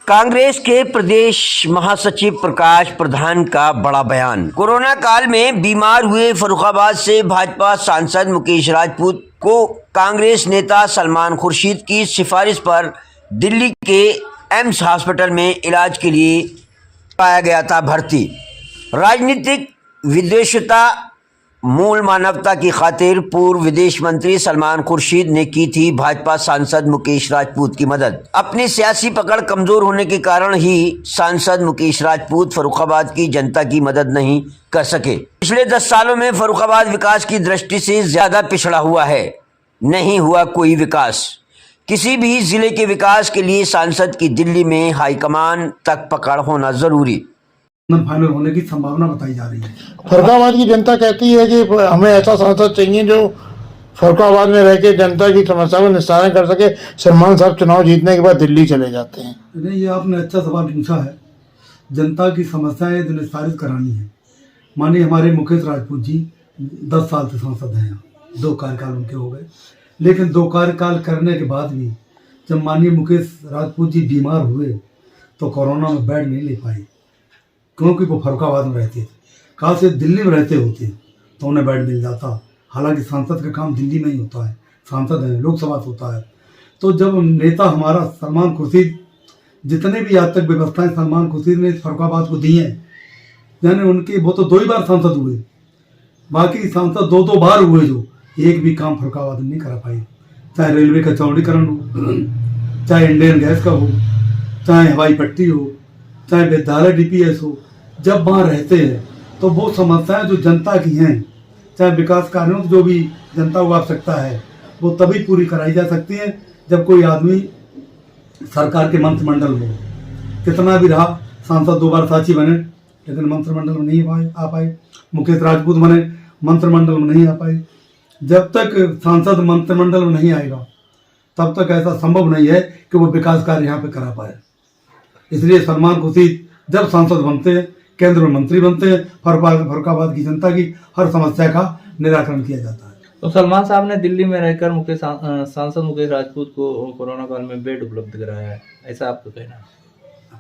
कांग्रेस के प्रदेश महासचिव प्रकाश प्रधान का बड़ा बयान। कोरोना काल में बीमार हुए फर्रुखाबाद से भाजपा सांसद मुकेश राजपूत को कांग्रेस नेता सलमान खुर्शीद की सिफारिश पर दिल्ली के एम्स हॉस्पिटल में इलाज के लिए पाया गया था भर्ती। राजनीतिक विद्वेषता मूल मानवता की खातिर पूर्व विदेश मंत्री सलमान खुर्शीद ने की थी भाजपा सांसद मुकेश राजपूत की मदद। अपनी सियासी पकड़ कमजोर होने के कारण ही सांसद मुकेश राजपूत फर्रुखाबाद की जनता की मदद नहीं कर सके। पिछले 10 सालों में फर्रुखाबाद विकास की दृष्टि से ज्यादा पिछड़ा हुआ है। नहीं हुआ कोई विकास। किसी भी जिले के विकास के लिए सांसद की दिल्ली में हाईकमान तक पकड़ होना जरूरी। फाइनल होने की संभावना बताई जा रही है। फर्रुखाबाद की जनता कहती है कि हमें ऐसा सांसद चाहिए जो फर्रुखाबाद में रह के जनता की समस्या को निस्तारण कर सके। सलमान साहब चुनाव जीतने के बाद दिल्ली चले जाते हैं। नहीं, ये आपने अच्छा सवाल पूछा है। जनता की समस्याएं जो निस्तारित करानी है। माननीय हमारे मुकेश राजपूत जी 10 साल से सांसद हैं यहाँ, 2 कार्यकाल उनके हो गए। लेकिन 2 कार्यकाल करने के बाद भी जब माननीय मुकेश राजपूत जी बीमार हुए तो कोरोना में बेड नहीं ले पाए, क्योंकि वो फर्रुखाबाद में रहते थे। कहा से दिल्ली में रहते होते तो उन्हें बेड मिल जाता। हालांकि सांसद का काम दिल्ली में ही होता है, सांसद है, लोकसभा से होता है। तो जब नेता हमारा सलमान खुर्शीद, जितने भी आज तक व्यवस्थाएं सलमान खुर्शीद ने फर्रुखाबाद को दी हैं, यानी उनके वो तो 2 ही बार सांसद हुए, बाकी सांसद 2 बार हुए जो एक भी काम फर्रुखाबाद में नहीं करा पाए। चाहे रेलवे का चौड़ीकरण हो, चाहे इंडियन गैस का हो, चाहे हवाई पट्टी हो, चाहे विद्यालय DPS हो। जब वहाँ रहते हैं तो वो समस्याएं जो जनता की हैं, चाहे विकास कार्यों जो भी जनता को आवश्यकता है, वो तभी पूरी कराई जा सकती है जब कोई आदमी सरकार के मंत्रिमंडल में। कितना भी रहा, सांसद 2 बार साची बने लेकिन मंत्रिमंडल में नहीं आ पाए। मुकेश राजपूत बने, मंत्रिमंडल में नहीं आ पाए। जब तक सांसद मंत्रिमंडल में नहीं आएगा तब तक ऐसा संभव नहीं है कि वो विकास कार्य यहाँ पे करा पाए। इसलिए सलमान खुर्शीद जब सांसद बनते हैं, केंद्र में मंत्री बनते हैं, फर्रुखाबाद की जनता की हर समस्या का निराकरण किया जाता है। तो सलमान साहब ने दिल्ली में रहकर सांसद मुकेश राजपूत को कोरोना काल में बेड उपलब्ध कराया है, ऐसा आपका कहना है?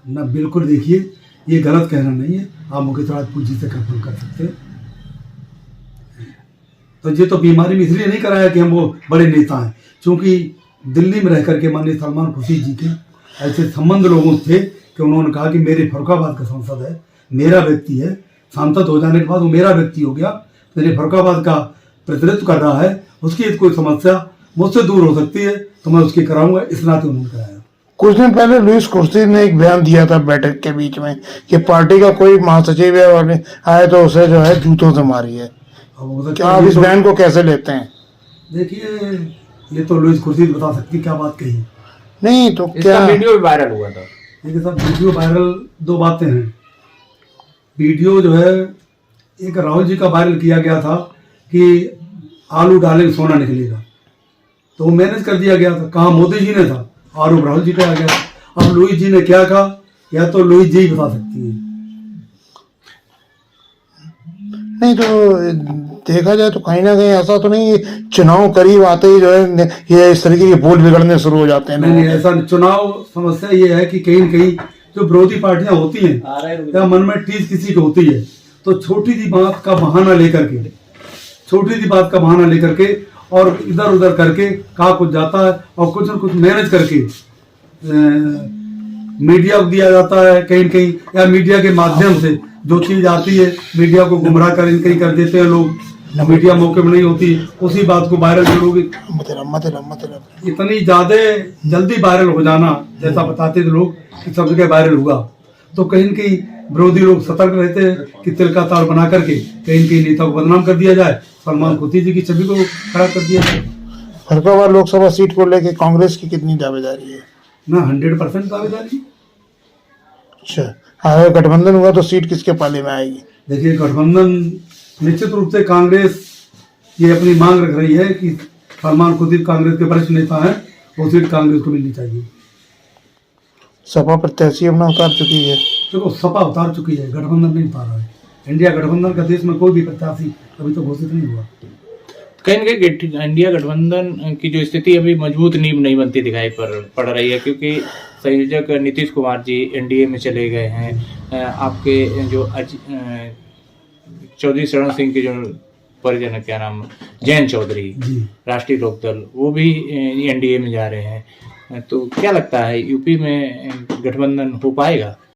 ना, बिल्कुल। देखिए, ये गलत कहना नहीं है। आप मुकेश राजपूत जी से कंफर्म कर सकते हैं। तो ये तो बीमारी में इसलिए नहीं कराया कि हम वो बड़े नेता हैं, क्योंकि दिल्ली में रह करके माननीय सलमान खुर्शीद जी के ऐसे संबंध लोगों थे कि उन्होंने कहा कि मेरे फर्रुखाबाद का सांसद है, मेरा व्यक्ति है। सांसद हो जाने के बाद वो मेरा व्यक्ति हो गया, मेरे फर्रुखाबाद का प्रतिनिधित्व कर रहा है, उसकी कोई समस्या मुझसे दूर हो सकती है तो मैं उसकी कराऊंगा, इस नाते उन्होंने कराया। कुछ दिन पहले लुईस खुर्शीद ने एक बयान दिया था बैठक के बीच में कि पार्टी का कोई महासचिव है और आए तो उसे जो है जूतों से मारिए। क्या आप इस बयान को कैसे लेते हैं? देखिए, ये तो लुईस खुर्शीद बता सकती क्या बात कही। नहीं तो क्या वीडियो भी वायरल हुआ था? देखिए साहब, वीडियो वायरल 2 बातें हैं। वीडियो जो है, एक राहुल जी का वायरल किया गया था कि आलू डालेंगे सोना निकलेगा, तो वो मैनेज कर दिया गया था। कहा मोदी जी ने था, आरोप राहुल जी का आ गया। अब लुईस जी ने क्या कहा, या तो लुईस जी बता सकती है। नहीं तो देखा जाए तो कहीं ना कहीं ऐसा तो नहीं, चुनाव करीब आते ही जो है ये इस तरीके के बोल बिगड़ने शुरू हो जाते हैं। नहीं, ऐसा चुनाव समस्या ये है कि कहीं न कहीं जो विरोधी पार्टियां होती हैं या मन में टीस किसी की होती है, तो छोटी सी बात का बहाना लेकर के और इधर उधर करके कहा कुछ जाता है और कुछ न कुछ मैनेज करके मीडिया को दिया जाता है कहीं न कहीं, या मीडिया के माध्यम से जो चीज आती है मीडिया को गुमराह कर देते हैं लोग। मीडिया मौके में नहीं होती, उसी बात को वायरल करोगे। इतनी ज्यादा जल्दी वायरल हो जाना, जैसा बताते थे लोग कि सब जगह वायरल हुआ, तो कहीं न कहीं विरोधी लोग सतर्क रहते हैं कि तिल का तार बना करके कहीं न कहीं नेता को बदनाम कर दिया जाए, सलमान खुर्शीद जी की छवि को खराब कर दिया जाए। फर्रुखाबाद लोकसभा सीट को लेके कांग्रेस की कितनी दावेदारी है? ना, 100% दावेदारी। अच्छा, अगर गठबंधन हुआ तो सीट किसके पाले में आएगी? देखिए, गठबंधन निश्चित रूप से कांग्रेस ये अपनी मांग रख रही है कि सलमान खुर्शीद कांग्रेस के वरिष्ठ नेता हैं, वो सीट कांग्रेस को मिलनी चाहिए। सपा प्रत्याशी अपना उतार चुकी है। देखो, सपा उतार चुकी है, गठबंधन नहीं उतारा है। इंडिया गठबंधन का देश में कोई भी प्रत्याशी अभी तो घोषित नहीं हुआ। कहीं ना कहीं इंडिया गठबंधन की जो स्थिति अभी मजबूत नींव नहीं बनती दिखाई पड़ रही है, क्योंकि संयोजक नीतीश कुमार जी एनडीए में चले गए हैं। आपके जो चौधरी शरण सिंह के जो परिजन है, क्या नाम, जयंत चौधरी, राष्ट्रीय लोकदल, वो भी एनडीए में जा रहे हैं। तो क्या लगता है यूपी में गठबंधन हो पाएगा?